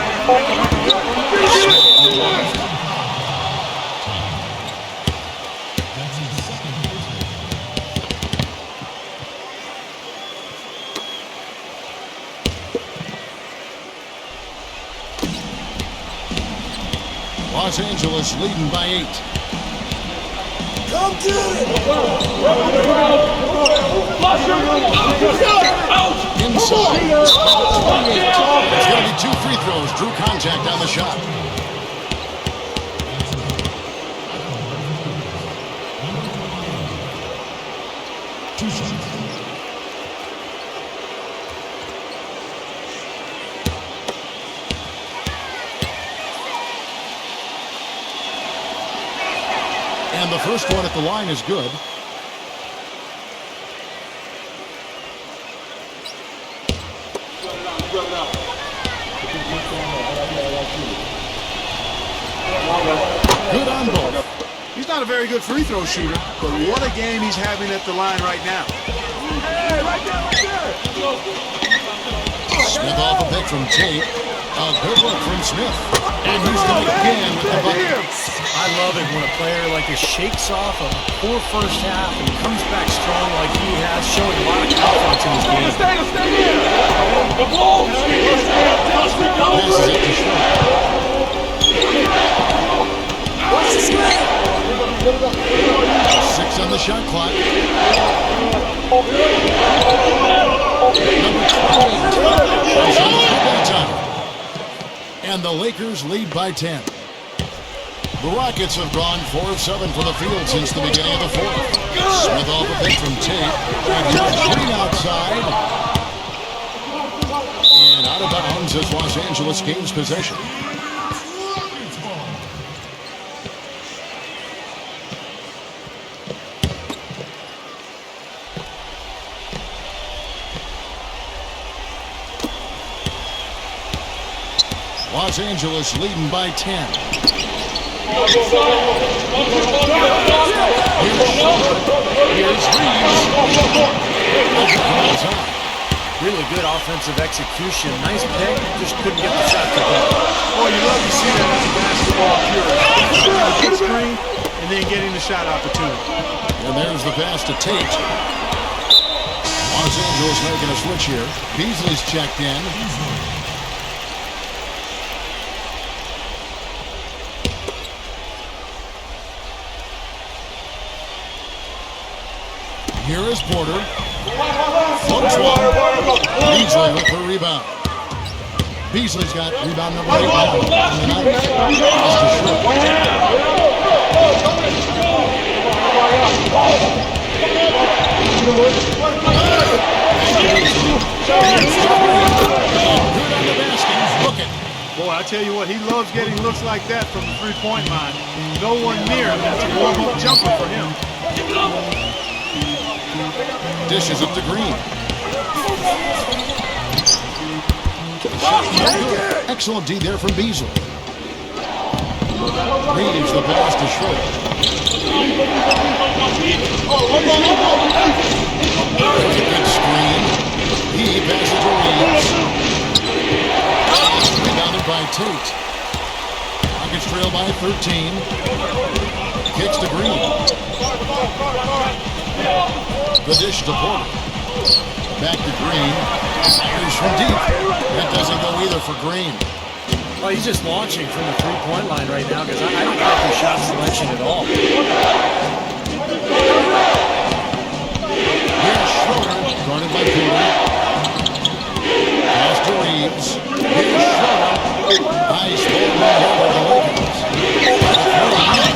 Los Angeles leading by 8. Come get it! Inside. It's going to be 2 free throws. Drew contact on the shot. And the first one at the line is good. Good on both. He's not a very good free throw shooter, but what a game he's having at the line right now. Smith off a pick from Tate. A good look from Smith. And he's done again with the bucket. I love it when a player like this shakes off a poor first half and comes back strong like he has, showing a lot of confidence in his game. Passes it to Schroeder. 6 on the shot clock. And the Lakers lead by 10. The Rockets have gone 4 of 7 from the field since the beginning of the fourth. Smith off a pick from Tate. And here's Green outside. And out of bounds as Los Angeles gains possession. Los Angeles leading by 10. Here's Reeves. Really good offensive execution. Nice pick, just couldn't get the shot to go. Oh, you love to see that as a basketball purist. A good screen and then getting the shot opportunity. And there's the pass to Tate. Los Angeles making a switch here. Beasley's checked in. Here is Porter. Floats one. Beasley with the rebound. Beasley's got rebound number 8 now. Boy, I tell you what, he loves getting looks like that from the three-point line. No one near him. That's a warm-up jumper for him. Dishes up to Green. Excellent D there from Beasley. Reeves the pass to Schroeder. There's a good screen. He passes to Reeves. Rebounded by Tate. Rockets trail by 13. Kicks to Green. The dish to Porter. Back to Green. Fires from deep. That doesn't go either for Green. Well, he's just launching from the three-point line right now because I don't like his shot selection at all. Here's Schroeder, guarded by Cooler. Pass to Reeves. Here's Schroeder. Nice ball right here by the Lakers.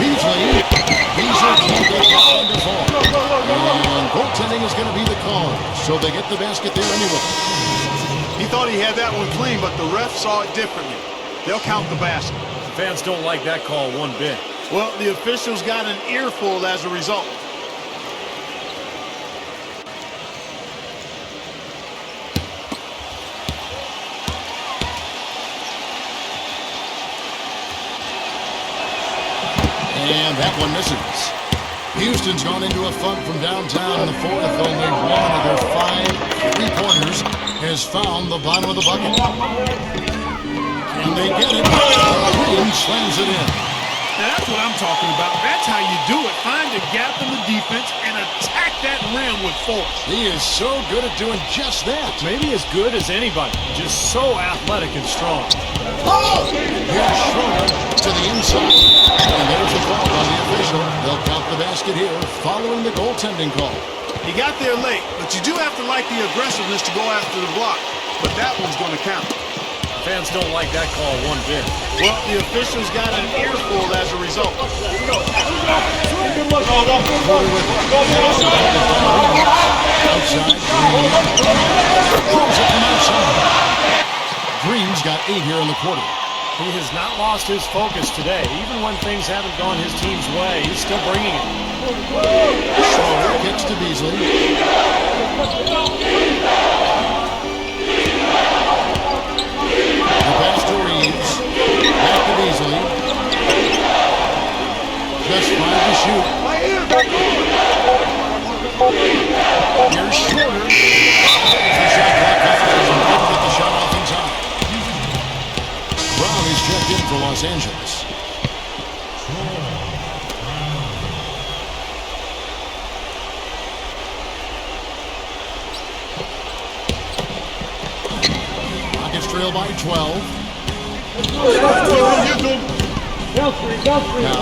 Beasley. Beasley can't get that one to fall. And goaltending is going to be the call. So they get the basket there anyway. He thought he had that one clean, but the ref saw it differently. They'll count the basket. Fans don't like that call one bit. Well, the officials got an earful as a result. And that one misses. Houston's gone into a funk from downtown in the fourth. Only one of their 5 3-pointers has found the bottom of the bucket. And they get it. Green slams it in. Now that's what I'm talking about. That's how you do it. Find a gap in the defense and attack that rim with force. He is so good at doing just that. Maybe as good as anybody. Just so athletic and strong. Here's Schroeder to the inside. And there's a foul on the official. They'll count the basket here following the goaltending call. He got there late, but you do have to like the aggressiveness to go after the block. But that one's going to count. Fans don't like that call one bit. Well, the officials got an earful as a result. Outside, Green. Throws it from outside. Green's got 8 here in the quarter. He has not lost his focus today. Even when things haven't gone his team's way, he's still bringing it. Schroeder kicks to Beasley. The pass to Reeves. Back to Beasley. Just 5 to shoot. Here's Schroeder. The shot clock doesn't get the shot off in time. Brown is checked in for Los Angeles. Rockets trail by 12. Now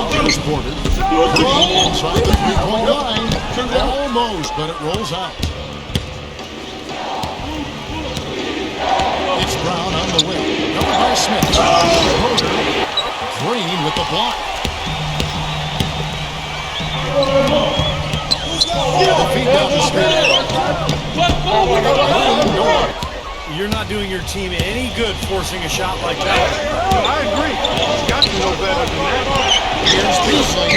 there's Porter. Inside the 3-point line. Almost, but it rolls out. It's Brown on the wing. Covered by Smith. Porter. Green with the block. The feed down to Smith. You're not doing your team any good forcing a shot like that. I agree. He's got to know better than that. Here's Beasley.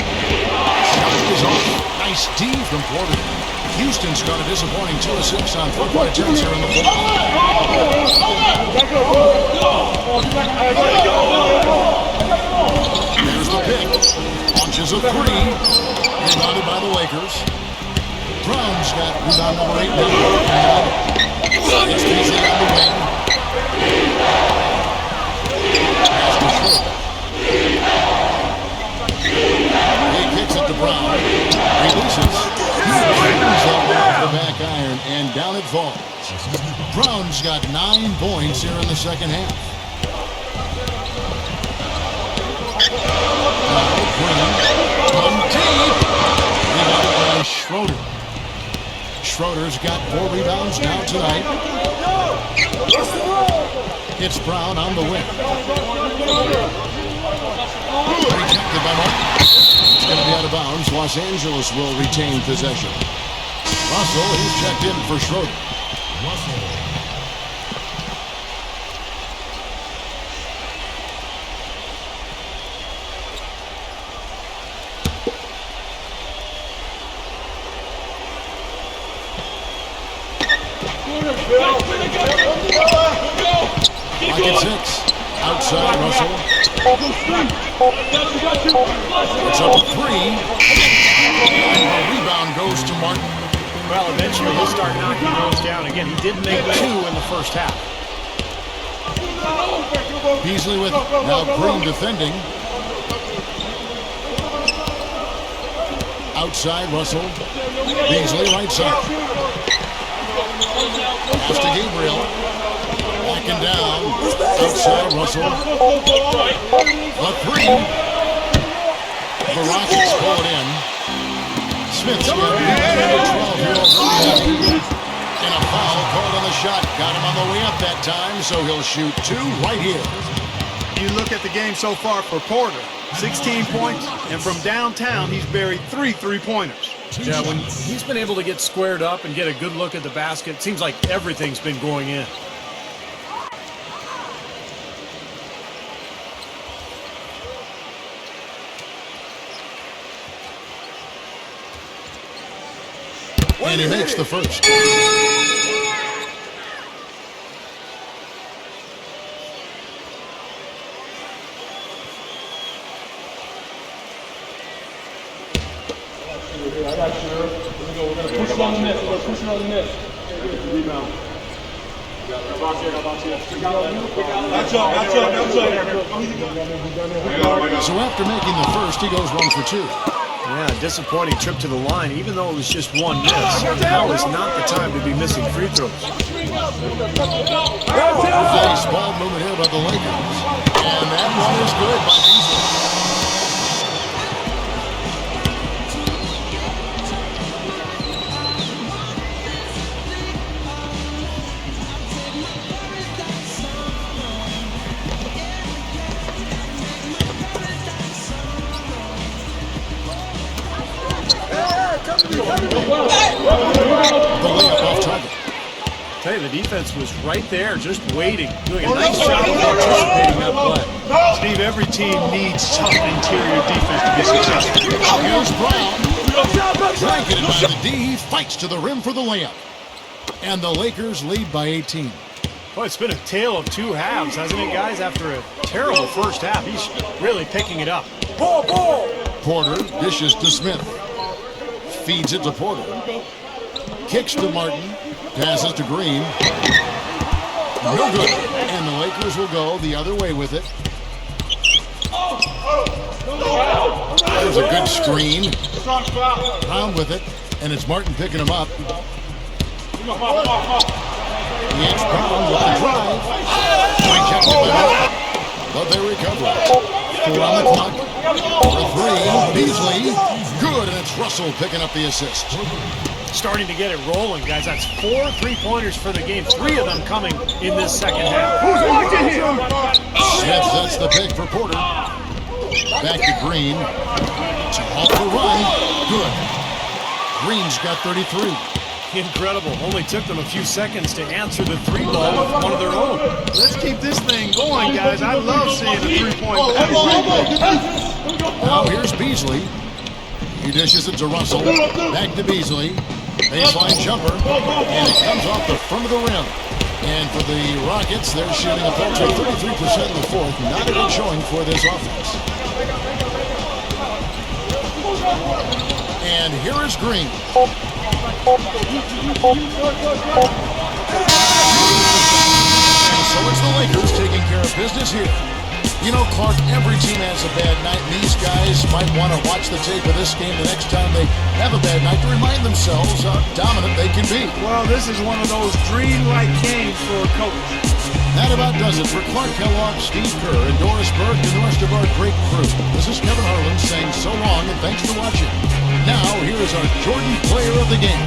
Shot is off. Nice D from Porter. Houston's got a disappointing 2 of 6 on 3-point attempts here in the fourth. There's the pick. Launches a 3. Rebounded by the Lakers. Brown's got rebound number 8 now. It's Beasley on the wing. Pass to Schroeder. He kicks it to Brown. Releases. Brings that one off the back iron, and down it falls. Brown's got 9 points here in the second half. Now Green. From deep. Rebounded by Schroeder. Schroeder's got 4 rebounds now tonight. It's Brown on the wing. Rejected by Martin. It's going to be out of bounds. Los Angeles will retain possession. Russell, he's checked in for Schroeder. Pocket 6. Outside, Russell. It's up to 3. And the rebound goes to Martin. Well, eventually he'll start knocking those down again. He did make 2 in the first half. Beasley with now Green defending. Outside, Russell. Beasley right side. Pass to Gabriel. Back Second down. Outside Russell. A three. The Rockets pull it in. Smith's got number 12-year-old. And a foul called on the shot. Got him on the way up that time, so he'll shoot two right here. You look at the game so far for Porter, 16 points, and from downtown, he's buried 3 3-pointers. Yeah, when he's been able to get squared up and get a good look at the basket, it seems like everything's been going in. And he makes the first. I got you. Here we go. We're going to push it on the net. We're going to push it on the net. Rebound. So after making the first, he goes 1 for 2. Yeah, disappointing trip to the line, even though it was just one miss. Now is not the time to be missing free throws. Nice ball movement here by the Lakers. And that one is good by Beasley. The layup off target. I tell you, the defense was right there, just waiting, doing a nice job of anticipating that play. Steve, every team needs tough interior defense to be successful. Here's Brown. Drinking it by the D. He fights to the rim for the layup. And the Lakers lead by 18. Boy, it's been a tale of two halves, hasn't it, guys? After a terrible first half, he's really picking it up. Porter dishes to Smith. Feeds it to Porter. Kicks to Martin. Passes to Green. No good. And the Lakers will go the other way with it. There's a good screen. Brown with it. And it's Martin picking him up. It's Brown with the drive. But they recover. 4 on the clock. For 3. Beasley. Good. And it's Russell picking up the assist. Starting to get it rolling, guys. That's 4 3-pointers for the game. 3 of them coming in this second half. Smith sets the pick for Porter. Back to Green. Off the run. Good. Green's got 33. Incredible. Only took them a few seconds to answer the 3-ball with one of their own. Let's keep this thing going, guys. I love seeing the 3-point. Now here's Beasley. He dishes it to Russell. Back to Beasley. Baseline jumper. And it comes off the front of the rim. And for the Rockets, they're shooting a paltry 33% in the fourth. Not a good showing for this offense. And here is Green. And so it's the Lakers taking care of business here. You know, Clark, every team has a bad night, and these guys might want to watch the tape of this game the next time they have a bad night to remind themselves how dominant they can be. Well, this is one of those dream-like games for a coach. That about does it for Clark Kellogg, Steve Kerr, and Doris Burke, and the rest of our great crew. This is Kevin Harlan saying so long, and thanks for watching. Now, here is our Jordan player of the game.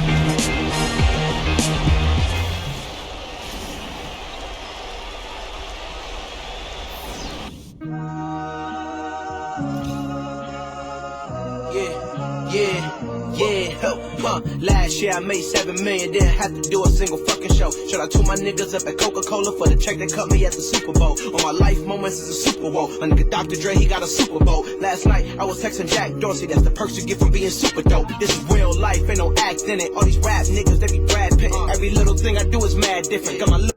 Last year I made $7 million, didn't have to do a single fucking show. Shout out to my niggas up at Coca-Cola for the check that cut me at the Super Bowl. On my life moments is a Super Bowl. My nigga Dr. Dre, he got a Super Bowl. Last night I was texting Jack Dorsey, that's the perks you get from being super dope. This is real life, ain't no act in it. All these rap niggas, they be Brad Pitt. Every little thing I do is mad different. Got my little